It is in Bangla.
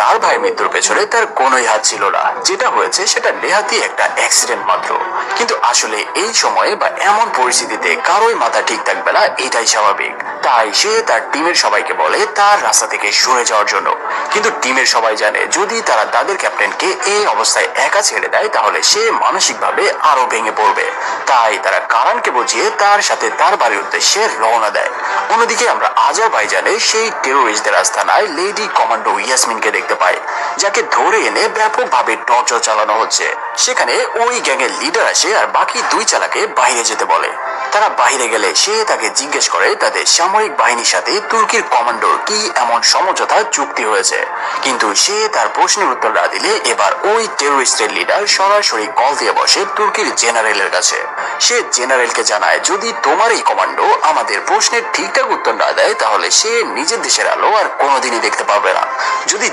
তার ভাইয়ের মৃত্যুর পেছনে তার কোনোই হাত ছিল না। যেটা হয়েছে সেটা নেহাতি একটা অ্যাক্সিডেন্ট মাত্র। কিন্তু আসলে এই সময়ে বা এমন পরিস্থিতিতে কারোই মাথা ঠিক থাকবে না, এটাই স্বাভাবিক। তাই সে তার টিমের সবাইকে বলে তার রাস্তা থেকে সরে যাওয়ার জন্য। কিন্তু টিমের সবাই জানে যদি তারা তাদের ক্যাপ্টেনকে এই অবস্থায় একা ছেড়ে দেয় তাহলে সে মানসিকভাবে আরো ভেঙে পড়বে। তাই তারা কারানকে বুঝিয়ে তার সাথে তার বাড়ির উদ্দেশ্যে রওনা দেয়। অন্যদিকে আমরা আজারবাইজানে সেই টেরোরিস্টদের আস্তানায় লেডি কমান্ডো ইয়াসমিনকে দেখতে পাই, যাকে ধরে এনে ব্যাপকভাবে টর্চার চালানো হচ্ছে। সেখানে ওই গ্যাংয়ের লিডার আসে আর বাকি দুই চালাকে বাইরে যেতে বলে। তারা বাইরে গেলে সে তাকে জিজ্ঞেস করে তাদের সামরিক বাহিনীর সাথে তুর্কির কমান্ডোর কি এমন সমঝোতা চুক্তি হয়েছে। কিন্তু সে তার প্রশ্নের উত্তর না দিলে এবার ওই টেরোরিস্টের লিডার সরাসরি কল দিয়ে বসে তুর্কির জেনারেলের কাছে। সে জেনারেলকে জানায় যদি তোমার এই কমান্ডো আমাদের প্রশ্নের ঠিকঠাক উত্তর না দেয় তাহলে সে নিজের দেশের আলো আর কোনোদিনই দেখতে পাবে না। যদি